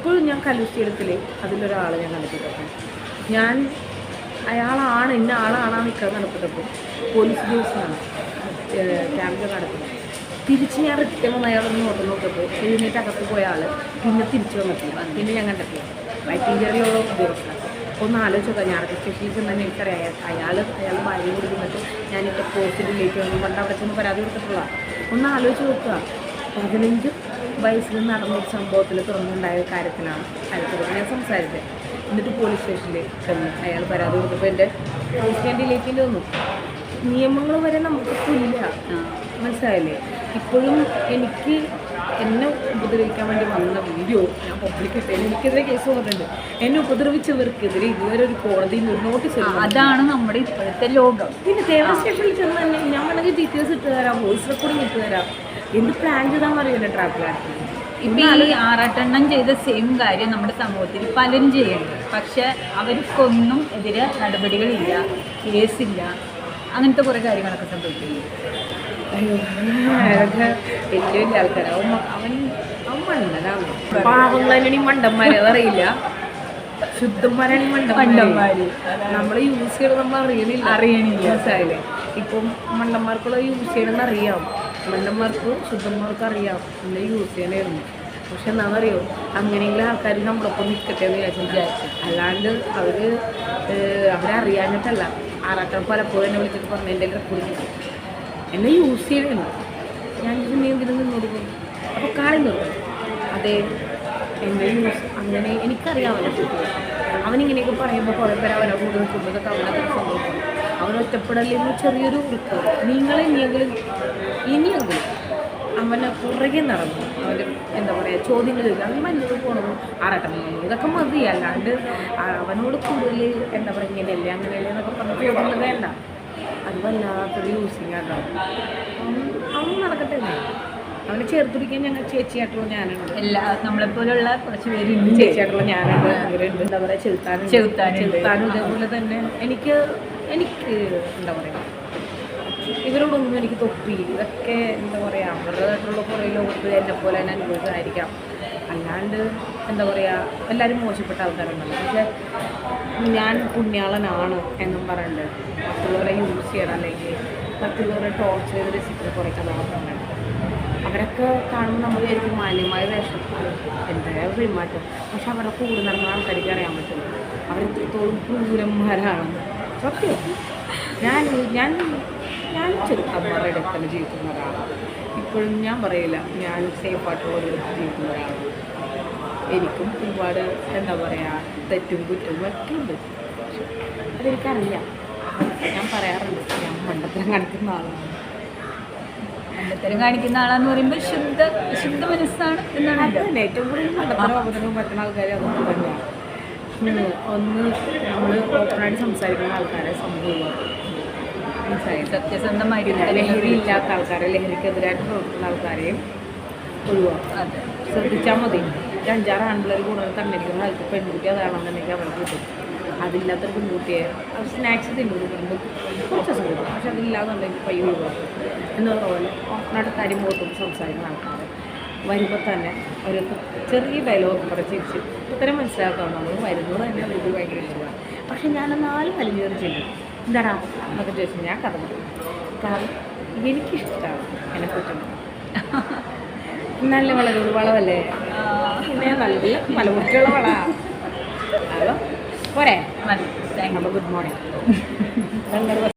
ഇപ്പോഴും ഞാൻ കല്ലൂർ അതിലൊരാളെ ഞാൻ കണ്ടിട്ടുണ്ട്. ഞാൻ അയാളാണ് ഇന്ന ആളാണ് നിൽക്കാൻ നടത്തിട്ടപ്പോൾ പോലീസ് ഉദ്യോഗസ്ഥനാണ് ക്യാമ്പിൽ നടക്കുന്നത്. തിരിച്ച് ഞാൻ റിട്ടേൺ വന്ന അയാളൊന്ന് നോക്കിയപ്പോൾ എഴുന്നേറ്റ് അകത്ത് പോയ ആൾ പിന്നെ തിരിച്ചു വന്നിട്ടില്ല. പിന്നെ ഞാൻ കണ്ടിട്ടില്ല. വൈറ്റിഞ്ചേരിയിലുള്ള ഉദ്യോഗസ്ഥനാണ്. ഒന്ന് ആലോചിച്ച് നോക്കാം. ഞാനൊക്കെ സ്റ്റേഷനിൽ ചെന്ന് തന്നെ എനിക്കറിയാം അയാൾ ഭാര്യ കൊടുക്കുന്നിട്ട് ഞാനിപ്പോൾ പോസ്റ്റിലേക്ക് വന്നു പണ്ട് അവിടെ ചെന്ന് പരാതി കൊടുത്തിട്ടുള്ള. ഒന്ന് ആലോചിച്ച് നോക്കുക. 15 വയസ്സിൽ നടന്നൊരു സംഭവത്തിൽ തുറന്നുണ്ടായ കാര്യത്തിലാണ് ഞാൻ സംസാരിച്ചത്. എന്നിട്ട് പോലീസ് സ്റ്റേഷനിൽ ചെന്ന് അയാൾ പരാതി കൊടുത്തപ്പോൾ എൻ്റെ പോസ്റ്റ് വന്നു. നിയമങ്ങൾ വരെ നമുക്കിപ്പോൾ ഇല്ല, മനസ്സിലായില്ലേ? ഇപ്പോഴും എന്നെ ഉപദ്രവിക്കാൻ വേണ്ടി വന്ന വീഡിയോ ഞാൻ പബ്ലിക്കിട്ട് എനിക്കെതിരെ കേസ് വന്നിട്ടുണ്ട്. എന്നെ ഉപദ്രവിച്ചവർക്കെതിരെ ഇതുവരെ ഒരു കോടതിയിൽ ഒരു നോട്ടീസ്. അതാണ് നമ്മുടെ ഇപ്പോഴത്തെ ലോകം. പിന്നെ തേവര സ്റ്റേഷനിൽ ചെന്ന് തന്നെ ഞാൻ വേണമെങ്കിൽ ഡീറ്റെയിൽസ് ഇട്ട് തരാം, വോയിസ് റെക്കോർഡിങ് ഇട്ട് തരാം. എന്ത് പ്ലാൻ ചെയ്താൽ അറിയില്ല ട്രാപ്പിലാണ്. ഇപ്പം ഈ 6 ചെയ്ത സെയിം കാര്യം നമ്മുടെ സമൂഹത്തിൽ പലരും ചെയ്യുന്നുണ്ട്. പക്ഷെ അവർക്കൊന്നും എതിരെ നടപടികളില്ല, കേസില്ല, അങ്ങനത്തെ കുറേ കാര്യങ്ങളൊക്കെ സംഭവിക്കുന്നു. അയ്യോ, അതൊക്കെ വലിയ വലിയ ആൾക്കാരാണ്. അവൻ മണ്ടനാണ്. പാവങ്ങളാണ് മണ്ടന്മാരെ, അതറിയില്ല. ശുദ്ധന്മാരാണ് മണ്ടന്മാര്. നമ്മൾ യൂസ് ചെയ്യണം, നമ്മൾ അറിയണില്ല. മനസ്സിലായില്ലേ? ഇപ്പം മണ്ടന്മാർക്കുള്ള യൂസ് ചെയ്യണമെന്ന് അറിയാം, മണ്ടന്മാർക്ക് ശുദ്ധന്മാർക്ക് അറിയാം പിന്നെ യൂസ് ചെയ്യണമായിരുന്നു. പക്ഷെ എന്താണെന്നറിയോ, അങ്ങനെയെങ്കിലും ആൾക്കാർ നമ്മളൊപ്പം നിൽക്കട്ടെ എന്ന് വിചാരിച്ചു. അല്ലാണ്ട് അവരറിയാഞ്ഞിട്ടല്ല. പലപ്പോഴും എന്നെ വിളിച്ചിട്ട് പറഞ്ഞു എൻ്റെ റെക്കോർഡിങ് എന്നെ യൂസ് ചെയ്യണം. ഞാൻ പിന്നെ എന്തിനും നിന്നോട് പോകും. അപ്പോൾ കാളി നിർത്തും. അതെ, എൻ്റെ യൂസ് അങ്ങനെ എനിക്കറിയാമല്ലോ. അവനിങ്ങനെയൊക്കെ പറയുമ്പോൾ കുറേ പേര് അവനെ കൂടെ നിൽക്കുമ്പോഴൊക്കെ അവനൊക്കെ സംഭവിക്കും. അവനൊറ്റപ്പെടലിന്ന് ചെറിയൊരു വൃത്തം. ഇനിയെങ്കിലും അവനെ പുറകെ നടന്നു. അവൻ്റെ എന്താ പറയുക, ചോദ്യങ്ങൾ അവൻ മഞ്ഞൾ പോകണം, ആറാട്ടം ഇതൊക്കെ മതി. അല്ലാണ്ട് അവനോട് കൂടുതൽ എന്താ പറയുക ഇങ്ങനെയല്ലേ അങ്ങനെയല്ലേ എന്നൊക്കെ പറഞ്ഞ ചോദ്യങ്ങൾ വേണ്ട. അത് വല്ലാത്തൊരു യൂസിങ് ആണ്ടാവും. അവൻ നടക്കട്ടെ. അവനെ ചേർത്തിരിക്കാൻ ഞങ്ങൾ ചേച്ചിയായിട്ടുള്ള ഞാനുണ്ട്. നമ്മളെപ്പോലുള്ള കുറച്ച് പേരുണ്ട്. ചേച്ചിയായിട്ടുള്ള ഞാനുണ്ട്, അവരുണ്ട്. എന്താ പറയുക, ചെലുത്താനും ഇതേപോലെ തന്നെ എനിക്ക് എന്താ പറയുക ഇവരോടൊന്നും എനിക്ക് തൊപ്പി ഇതൊക്കെ എന്താ പറയുക അവരുടേതായിട്ടുള്ള കുറേ ലോകത്ത് എന്നെപ്പോലെ തന്നെ അനുഭവിച്ചതായിരിക്കാം. അല്ലാണ്ട് എന്താ പറയുക എല്ലാവരും മോശപ്പെട്ട ആൾക്കാരുണ്ടല്ലോ. പക്ഷെ ഞാൻ പുണ്യാളനാണ് എന്നും പറയുന്നുണ്ട്. മറ്റുള്ളവരെ യൂസ് ചെയ്യണം, അല്ലെങ്കിൽ മറ്റുള്ളവരെ ടോർച്ചർ ചെയ്ത് രസിക്കുന്ന കുറേ കഥാപാത്രങ്ങളുണ്ട്. അവരൊക്കെ കാണുമ്പോൾ നമ്മൾ വിചാരിക്കും മാന്യമായ വേഷം, എന്തായാലും പെരുമാറ്റം. പക്ഷെ അവരുടെ കൂടെ നടന്ന ആൾക്കാർക്ക് അറിയാൻ പറ്റുള്ളൂ അവരെത്രത്തോളം ക്രൂരന്മാരാണ്. സത്യം. ഞാൻ ചെറുക്കന്മാരുടെ ഇടയ്ക്ക് ജീവിക്കുന്ന ഒരാളാണ്. ഇപ്പോഴും ഞാൻ പറയില്ല ഞാൻ സേഫായിട്ടുള്ള ഒരു ജീവിക്കുന്ന ഒരാളാണ്. എനിക്കും ഒരുപാട് എന്താ പറയുക തെറ്റും കുറ്റവും ഒക്കെ ഉണ്ട്. പക്ഷെ അതെനിക്കറിയാം. ഞാൻ പറയാറുണ്ട് ഞാൻ മണ്ടത്തരം കാണിക്കുന്ന ആളാണ്. മണ്ടത്തരം കാണിക്കുന്ന ആളാന്ന് പറയുമ്പോൾ ശുദ്ധ മനസ്സാണ് എന്നാണ്. അതല്ല ഏറ്റവും കൂടുതൽ മണ്ടത്തരം അവതരണം പറ്റുന്ന ആൾക്കാർ അതൊന്നും തന്നെയാണ്. ഒന്ന് നമ്മൾ ഓപ്പണായിട്ട് സംസാരിക്കുന്ന ആൾക്കാരെ സംഭവം സത്യസന്ധമായിട്ട് ലഹരി ഇല്ലാത്ത ആൾക്കാരെ, ലഹരിക്കെതിരായിട്ട് പ്രവർത്തിക്കുന്ന ആൾക്കാരെയും ഒഴിവാക്കും. ശ്രദ്ധിച്ചാൽ മതി. 5-6 ആൺപിള്ളേർ കൂടുതൽ തന്നിരിക്കുന്ന കാലത്ത് പെൺകുട്ടി അതാണെന്നുണ്ടെങ്കിൽ അവർക്ക് കിട്ടും. അതില്ലാത്തൊരു പെൺകുട്ടിയെ അത് സ്നാക്സ് തിന്നുകൊണ്ട് കുറച്ച് ദിവസം കിട്ടും. പക്ഷെ അതില്ലാന്നുണ്ടെങ്കിൽ പയ്യ ഒഴിവാക്കും. എന്ന് പറഞ്ഞ പോലെ ഓപ്പണായിട്ട് കാര്യം പോയിട്ടും സംസാരിക്കുന്ന ആൾക്കാർ വരുമ്പോൾ തന്നെ ഒരു ചെറിയ ഡയലോഗ് ചിരിച്ച് ഇത്തരം മനസ്സിലാക്കാൻ നമ്മൾ വരുന്നത് തന്നെ അവർക്ക് ഭയങ്കര ഇഷ്ടമാണ്. പക്ഷെ ഞാൻ 4 വലിഞ്ഞേറി ചെല്ലും. എന്താടാ എന്നൊക്കെ ചോദിച്ചാൽ ഞാൻ കഥ പറയും. കാരണം എനിക്കിഷ്ടമാണ് എന്നെ കുറ്റം. നല്ല വളവല്ലേ, പിന്നെ നല്ല മലമുറിക്കുള്ള വള. അതോ പോരെ? അപ്പോൾ ഗുഡ് മോർണിംഗ്.